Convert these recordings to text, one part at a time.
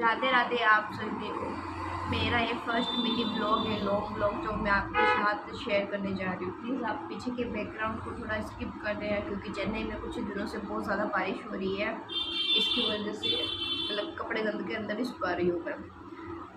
राधे राधे आप सभी को। मेरा ये फर्स्ट मिनी ब्लॉग है, लॉन्ग ब्लॉग जो मैं आपके साथ शेयर करने जा रही हूँ। प्लीज़ आप पीछे के बैकग्राउंड को थोड़ा स्किप कर रहे हैं क्योंकि चेन्नई में कुछ दिनों से बहुत ज़्यादा बारिश हो रही है। इसकी वजह से मतलब कपड़े गंद के अंदर ही सुखा रही हूँ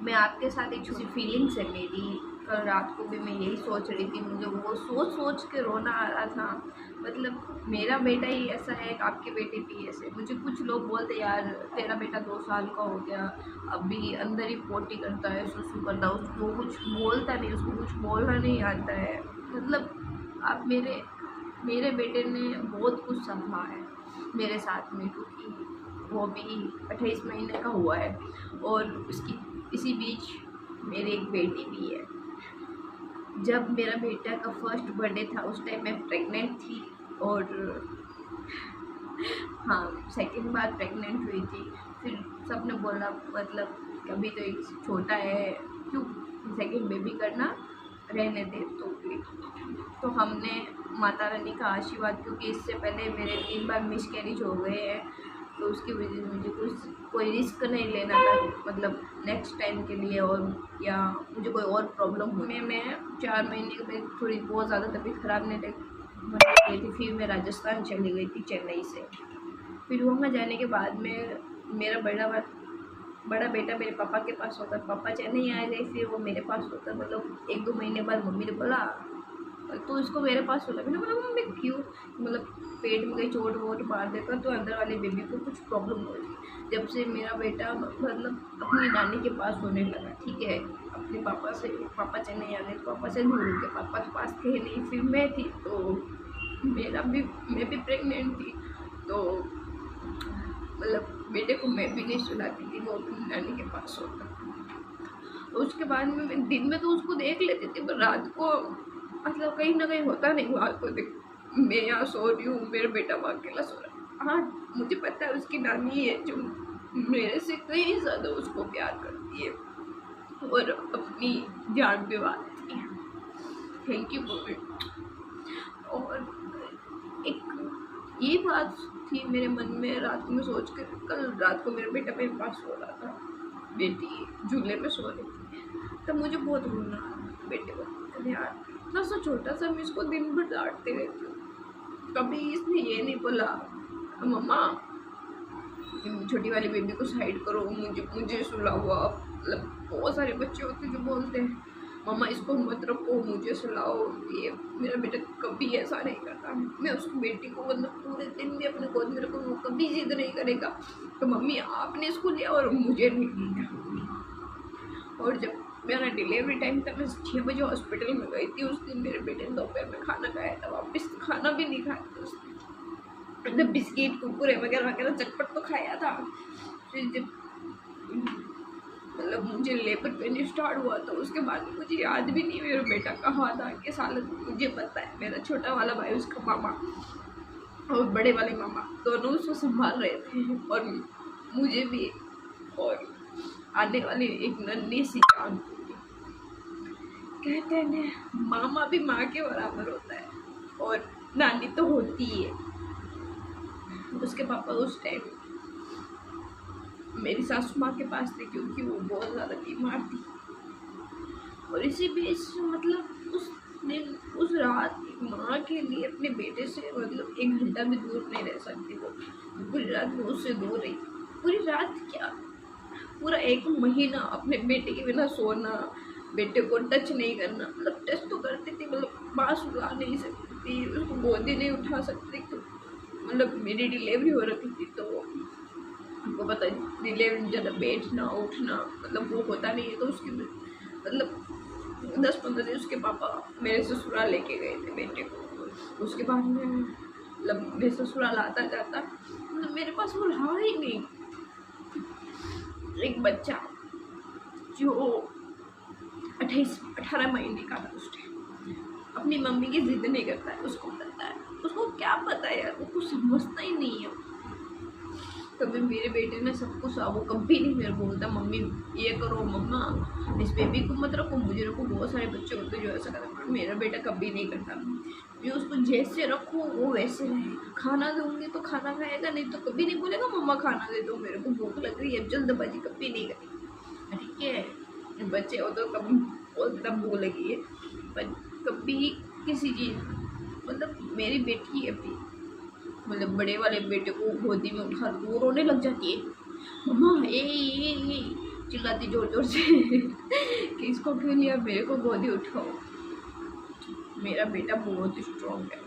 मैं आपके साथ एक छोटी फीलिंग्स है मेरी। कल रात को भी मैं यही सोच रही थी, मुझे वो सोच सोच के रोना आ रहा था। मतलब मेरा बेटा ही ऐसा है, आपके बेटे भी ऐसे। मुझे कुछ लोग बोलते यार तेरा बेटा 2 साल का हो गया, अभी अंदर ही पोटी करता है, सुसु करता है, उसको कुछ बोलता नहीं, उसको कुछ बोलना नहीं आता है। मतलब आप मेरे बेटे ने बहुत कुछ सहा है मेरे साथ में, क्योंकि वो भी 28 महीने का हुआ है और उसकी इसी बीच मेरी एक बेटी भी है। जब मेरा बेटा का फर्स्ट बर्थडे था उस टाइम मैं प्रेग्नेंट थी और हाँ सेकंड बार प्रेग्नेंट हुई थी। फिर सबने बोला मतलब अभी तो एक छोटा है, क्यों सेकंड बेबी करना, रहने दे। तो हमने माता रानी का आशीर्वाद, क्योंकि इससे पहले मेरे 3 बार मिसकैरेज हो गए हैं, तो उसकी वजह से मुझे कोई रिस्क नहीं लेना था मतलब नेक्स्ट टाइम के लिए, और या मुझे कोई और प्रॉब्लम हुई। मैं 4 महीने में थोड़ी बहुत ज़्यादा तबीयत ख़राब नहीं गई थी। फिर मैं राजस्थान चली गई थी चेन्नई से। फिर वहाँ जाने के बाद में मेरा बड़ा बेटा मेरे पापा के पास होता, पापा चेन्नई आ गए, फिर वो मेरे पास होता। मतलब 1-2 महीने बाद मम्मी ने बोला तो इसको मेरे पास होता। मैंने बोला मम्मी क्यों, मतलब पेट में कहीं चोट वोट मार देता तो अंदर वाले बेबी को कुछ प्रॉब्लम हो रही। जब से मेरा बेटा मतलब अपनी नानी के पास होने लगा, ठीक है, अपने पापा चेन्नई आ गए तो पापा से दूर हो गए, पापा के पास थे नहीं। फिर मैं थी तो मैं भी प्रेग्नेंट थी, तो मतलब बेटे को मैं भी नहीं सुलाती थी, वो अपनी नानी के पास होता। उसके बाद में मैं दिन में तो उसको देख लेती थी, पर रात को मतलब कहीं ना कहीं होता नहीं। रात को देख मैं यहाँ सो रही हूँ, मेरा बेटा वहाँ अकेला सो रहा है। हाँ मुझे पता है उसकी नानी है जो मेरे से कहीं ज़्यादा उसको प्यार करती है और अपनी जान भी वारती है। Thank you mummy. और एक ये बात थी मेरे मन में रात में सोच कर, कल रात को मेरा बेटा मेरे पास सो रहा था, बेटी झूले में सो रही थी, तब मुझे बहुत रोना आया बेटे को। यार इतना सा छोटा सा, मैं इसको दिन भर डांटते रहती हूँ, कभी इसने ये नहीं बोला मम्मा छोटी वाली बेबी को साइड करो, मुझे सुलाओ। मतलब बहुत सारे बच्चे होते हैं जो बोलते हैं मम्मा इसको मत रखो, मुझे सुलाओ। ये मेरा बेटा कभी ऐसा नहीं करता। मैं उसको बेटी को मतलब पूरे दिन भी अपने गोद में रखूँ, वो कभी जिद नहीं करेगा तो मम्मी आपने इसको लिया और मुझे नहीं लिया। और जब मेरा डिलीवरी टाइम था, मैं 6 बजे हॉस्पिटल में गई थी। उस दिन मेरे बेटे ने दोपहर में खाना खाया था, वापस खाना भी नहीं खाया था उसने, मतलब बिस्किट कुरकुरे वगैरह वगैरह चटपट तो खाया था। फिर जब मतलब मुझे लेबर पेन स्टार्ट हुआ तो उसके बाद मुझे याद भी नहीं मेरा बेटा कहाँ था, किस हालत में। मुझे पता है मेरा छोटा वाला भाई, उसका मामा और बड़े वाले मामा दोनों उसको संभाल रहे थे, और मुझे भी, और आने वाली एक नन्ही सी जान। कहते हैं मामा भी माँ के बराबर होता है और नानी तो होती ही है। उसके पापा उस टाइम मेरी सासू माँ के पास थे क्योंकि वो बहुत ज़्यादा बीमार थी, और इसी बीच मतलब उस रात माँ के लिए अपने बेटे से मतलब 1 घंटा भी दूर नहीं रह सकती। वो पूरी रात वो उससे दूर रही, पूरी रात क्या पूरा 1 महीना अपने बेटे के बिना सोना, बेटे को टच नहीं करना। मतलब टच तो करती थी, मतलब बाँस उड़ा नहीं सकती थी, उसको गोदी नहीं उठा सकती। तो मतलब मेरी डिलीवरी हो रखी थी, तो आपको पता है डिलीवरी ज़्यादा बैठना उठना मतलब वो होता नहीं है। तो उसकी मतलब 10-15 दिन उसके पापा मेरे ससुराल लेके गए थे बेटे को। उसके बाद में मतलब मेरे ससुराल आता जाता मतलब मेरे पास वो रहा ही नहीं। एक बच्चा जो 18 महीने का था उस टाइम, अपनी मम्मी की जिद नहीं करता है, उसको पता है, उसको क्या पता है यार, वो कुछ समझता ही नहीं है। कभी मेरे बेटे ने सब कुछ, वो कभी नहीं मेरे को बोलता मम्मी ये करो, मम्मा इस बेबी को मत रखो, मुझे रखो। बहुत सारे बच्चे होते जो ऐसा करते हैं, मेरा बेटा कभी नहीं करता। मैं उसको जैसे रखूँ वो वैसे रहेगा। खाना दूँगी तो खाना खाएगा, नहीं तो कभी नहीं बोलेगा मम्मा खाना दे दो, मेरे को भूख लग रही है, जल्दबाजी कभी नहीं करेगी। ठीक है, बच्चे हो तो कभी बोलता भूख लगी है, पर कभी किसी चीज़, मतलब मेरी बेटी है अभी, मतलब बड़े वाले बेटे को गोदी में उठा लूँ वो रोने लग जाती है, मम्मा ए चिल्लाती जोर जोर से कि इसको क्यों लिया, मेरे को गोदी उठाओ। मेरा बेटा बहुत स्ट्रॉन्ग है।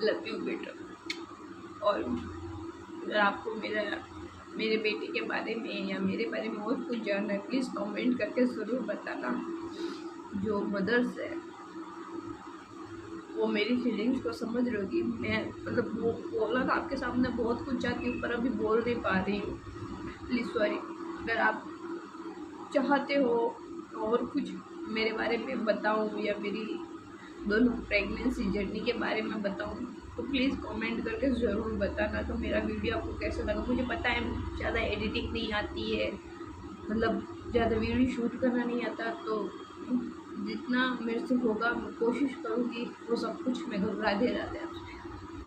लव यू बेटा। और अगर आपको मेरे बेटे के बारे में या मेरे बारे में और कुछ जानना है, प्लीज़ कमेंट करके ज़रूर बताना। जो मदर्स है वो मेरी फीलिंग्स को समझ रही होगी। मैं मतलब वो बोलना था आपके सामने बहुत कुछ चाहती हूँ, पर अभी बोल नहीं पा रही हूँ, प्लीज़ सॉरी। अगर आप चाहते हो और कुछ मेरे बारे में बताऊँ या मेरी दोनों प्रेगनेंसी जर्नी के बारे में बताऊँ तो प्लीज़ कमेंट करके ज़रूर बताना। तो मेरा वीडियो आपको कैसा लगा, मुझे पता है ज़्यादा एडिटिंग नहीं आती है, मतलब ज़्यादा वीडियो शूट करना नहीं आता, तो जितना मेरे से होगा मैं कोशिश करूँगी वो सब कुछ मैं राधे राधे आपसे।